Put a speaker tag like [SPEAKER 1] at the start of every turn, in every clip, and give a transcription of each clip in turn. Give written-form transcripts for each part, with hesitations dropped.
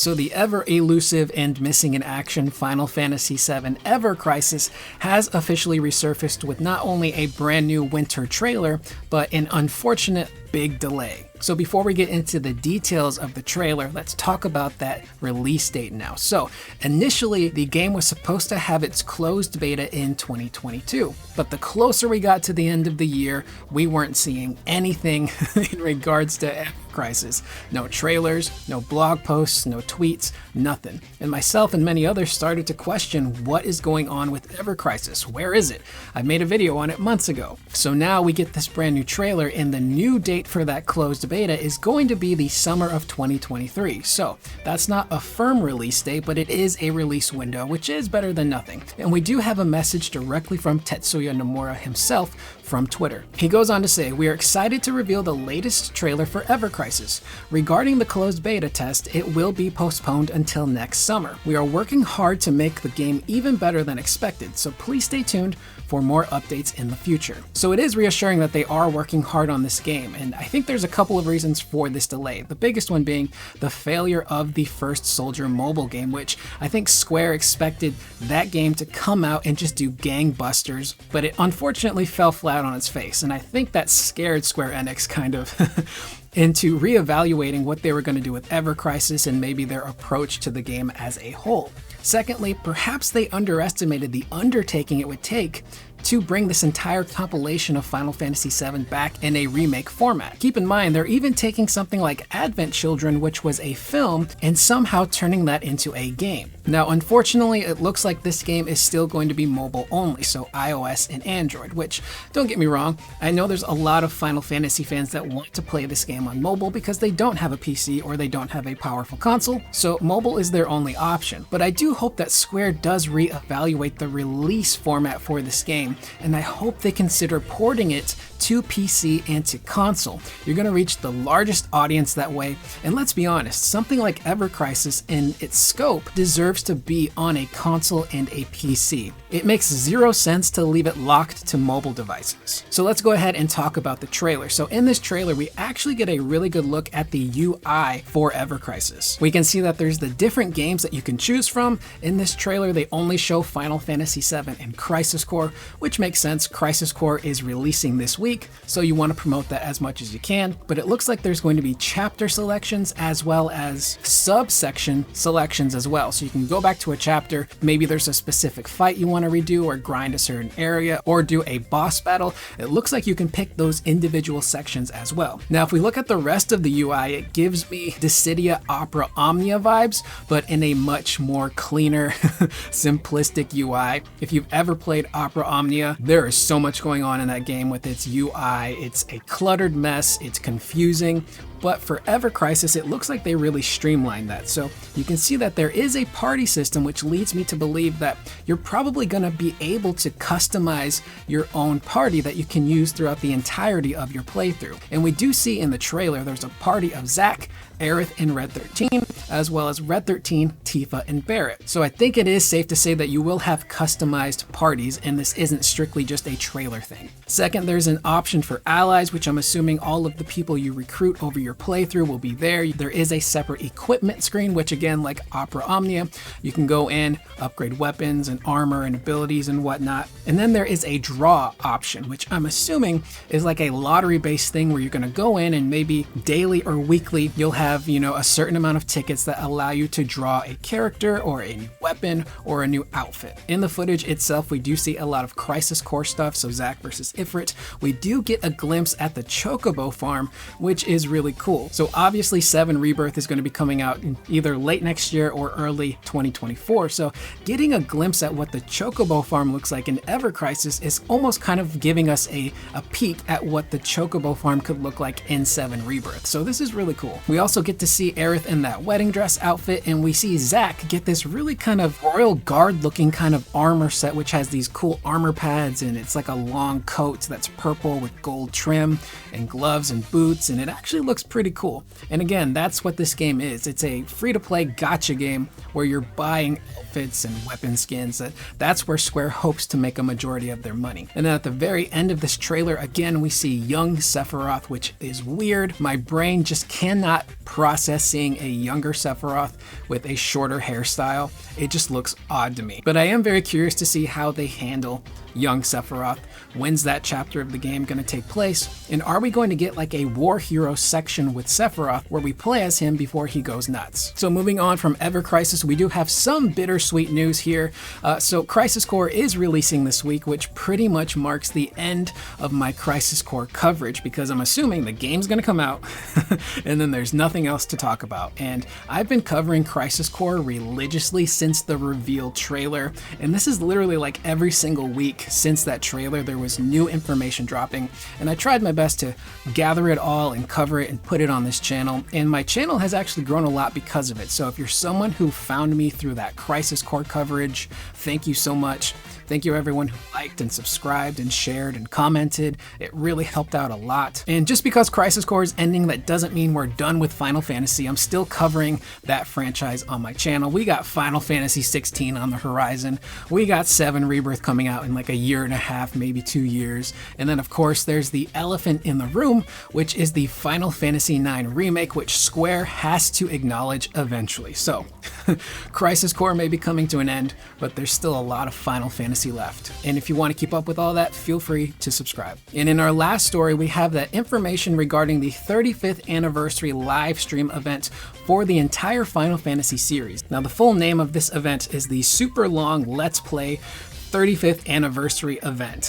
[SPEAKER 1] So the ever elusive and missing in action Final Fantasy VII Ever Crisis has officially resurfaced with not only a brand new winter trailer, but an unfortunate big delay. So before we get into the details of the trailer, let's talk about that release date now. So initially, the game was supposed to have its closed beta in 2022, but the closer we got to the end of the year, we weren't seeing anything in regards to Crisis. No trailers, no blog posts, no tweets, nothing. And myself and many others started to question what is going on with Ever Crisis. Where is it? I made a video on it months ago. So now we get this brand new trailer, and the new date for that closed beta is going to be the summer of 2023. So that's not a firm release date, but it is a release window, which is better than nothing. And we do have a message directly from Tetsuya Nomura himself from Twitter. He goes on to say, "We are excited to reveal the latest trailer for Ever Crisis. Regarding the closed beta test, it will be postponed until next summer. We are working hard to make the game even better than expected, so please stay tuned for more updates in the future." So it is reassuring that they are working hard on this game, and I think there's a couple of reasons for this delay. The biggest one being the failure of the First Soldier mobile game, which I think Square expected that game to come out and just do gangbusters, but it unfortunately fell flat on its face, and I think that scared Square Enix kind of into reevaluating what they were going to do with Ever Crisis and maybe their approach to the game as a whole. Secondly, perhaps they underestimated the undertaking it would take to bring this entire compilation of Final Fantasy VII back in a remake format. Keep in mind, they're even taking something like Advent Children, which was a film, and somehow turning that into a game. Now, unfortunately, it looks like this game is still going to be mobile only, so iOS and Android, which, don't get me wrong, I know there's a lot of Final Fantasy fans that want to play this game on mobile because they don't have a PC or they don't have a powerful console, so mobile is their only option. But I do hope that Square does reevaluate the release format for this game, and I hope they consider porting it to PC and to console. You're going to reach the largest audience that way, and let's be honest, something like Ever Crisis in its scope deserves to be on a console and a PC. It makes zero sense to leave it locked to mobile devices. So let's go ahead and talk about the trailer. So in this trailer, we actually get a really good look at the UI for Ever Crisis. We can see that there's the different games that you can choose from. In this trailer, they only show Final Fantasy VII and Crisis Core, which makes sense. Crisis Core is releasing this week, so you want to promote that as much as you can, but it looks like there's going to be chapter selections as well as subsection selections as well. So you can go back to a chapter, maybe there's a specific fight you want to redo or grind a certain area or do a boss battle. It looks like you can pick those individual sections as well. Now, if we look at the rest of the UI, it gives me Dissidia Opera Omnia vibes, but in a much more cleaner, simplistic UI. If you've ever played Opera Omnia, there is so much going on in that game with its UI. It's a cluttered mess, it's confusing, but for Ever Crisis, it looks like they really streamlined that. So you can see that there is a party system, which leads me to believe that you're probably going to be able to customize your own party that you can use throughout the entirety of your playthrough. And we do see in the trailer, there's a party of Zack, Aerith, and Red 13, as well as Red 13, Tifa, and Barret. So I think it is safe to say that you will have customized parties, and this isn't strictly just a trailer thing. Second, there's an option for allies, which I'm assuming all of the people you recruit over your playthrough will be there. There is a separate equipment screen, which again, like Opera Omnia, you can go in, upgrade weapons and armor and abilities and whatnot. And then there is a draw option, which I'm assuming is like a lottery-based thing where you're going to go in and maybe daily or weekly, you'll have, a certain amount of tickets that allow you to draw a character or a new weapon or a new outfit. In the footage itself, we do see a lot of Crisis Core stuff, so Zack versus Ifrit. We do get a glimpse at the Chocobo farm, which is really cool. So obviously 7 Rebirth is going to be coming out in either late next year or early 2024. So getting a glimpse at what the Chocobo farm looks like in Ever Crisis is almost kind of giving us a peek at what the Chocobo farm could look like in 7 Rebirth. So this is really cool. We also get to see Aerith in that wedding dress outfit, and we see Zack get this really kind of royal guard looking kind of armor set, which has these cool armor pads, and it's like a long coat that's purple with gold trim and gloves and boots, and it actually looks pretty cool. And again, that's what this game is. It's a free-to-play gacha game where you're buying outfits and weapon skins. That's where Square hopes to make a majority of their money. And then at the very end of this trailer, again, we see young Sephiroth, which is weird. My brain just cannot process seeing a younger Sephiroth with a shorter hairstyle. It just looks odd to me. But I am very curious to see how they handle young Sephiroth. When's that chapter of the game going to take place? And are we going to get like a war hero section with Sephiroth where we play as him before he goes nuts? So moving on from Ever Crisis, we do have some bittersweet news here. So Crisis Core is releasing this week, which pretty much marks the end of my Crisis Core coverage because I'm assuming the game's going to come out and then there's nothing else to talk about. And I've been covering Crisis Core religiously since the reveal trailer, and this is literally like every single week since that trailer there was new information dropping, and I tried my best to gather it all and cover it and put it on this channel, and my channel has actually grown a lot because of it. So if you're someone who found me through that Crisis Core coverage, thank you so much. Thank you everyone who liked and subscribed and shared and commented. It really helped out a lot. And just because Crisis Core is ending, that doesn't mean we're done with Final Fantasy. I'm still covering that franchise on my channel. We got Final Fantasy 16 on the horizon. We got 7 Rebirth coming out in like a year and a half, maybe 2 years. And then of course there's the elephant in the room, which is the Final Fantasy IX remake, which Square has to acknowledge eventually. So Crisis Core may be coming to an end, but there's still a lot of Final Fantasy left. And if you want to keep up with all that, feel free to subscribe. And in our last story, we have that information regarding the 35th anniversary live stream event for the entire Final Fantasy series. Now, the full name of this event is the Super Long Let's Play 35th Anniversary Event,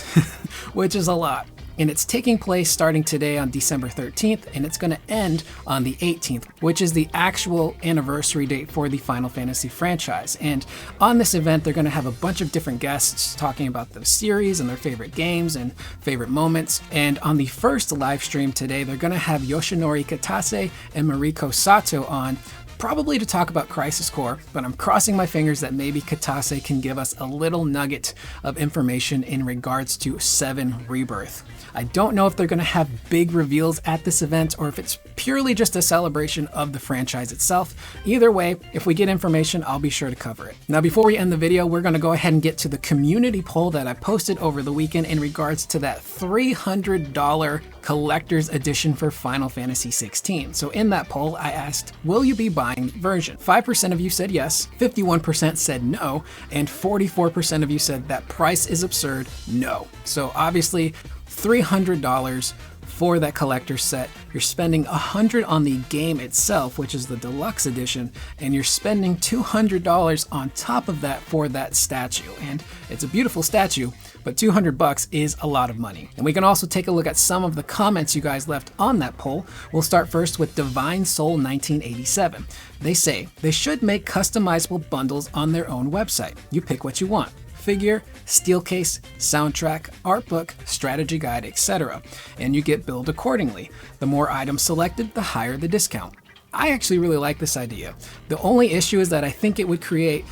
[SPEAKER 1] which is a lot. And it's taking place starting today on December 13th, and it's going to end on the 18th, which is the actual anniversary date for the Final Fantasy franchise. And on this event, they're going to have a bunch of different guests talking about the series and their favorite games and favorite moments. And on the first live stream today, they're going to have Yoshinori Kitase and Mariko Sato on, probably to talk about Crisis Core, but I'm crossing my fingers that maybe Kitase can give us a little nugget of information in regards to 7 Rebirth. I don't know if they're going to have big reveals at this event or if it's purely just a celebration of the franchise itself. Either way, if we get information, I'll be sure to cover it. Now, before we end the video, we're going to go ahead and get to the community poll that I posted over the weekend in regards to that $300 collector's edition for Final Fantasy 16. So in that poll, I asked, will you be buying the version? 5% of you said yes, 51% said no, and 44% of you said that price is absurd, no. So obviously, $300 for that collector's set. You're spending $100 on the game itself, which is the deluxe edition, and you're spending $200 on top of that for that statue. And it's a beautiful statue, but $200 is a lot of money. And we can also take a look at some of the comments you guys left on that poll. We'll start first with Divine Soul 1987. They say they should make customizable bundles on their own website. You pick what you want: figure, steel case, soundtrack, art book, strategy guide, etc. And you get billed accordingly. The more items selected, the higher the discount. I actually really like this idea. The only issue is that I think it would create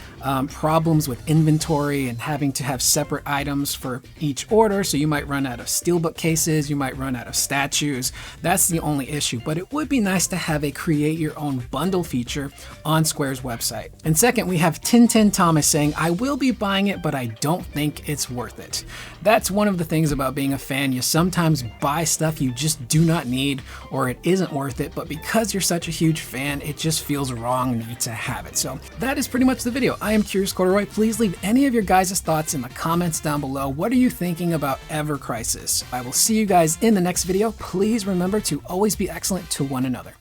[SPEAKER 1] problems with inventory and having to have separate items for each order. So you might run out of steelbook cases, you might run out of statues. That's the only issue, but it would be nice to have a create your own bundle feature on Square's website. And second, we have Tintin Thomas saying, I will be buying it, but I don't think it's worth it. That's one of the things about being a fan. You sometimes buy stuff you just do not need or it isn't worth it, but because you're such a huge fan, it just feels wrong not to have it. So that is pretty much the video. I am Curious Corduroy. Please leave any of your guys' thoughts in the comments down below. What are you thinking about Ever Crisis? I will see you guys in the next video. Please remember to always be excellent to one another.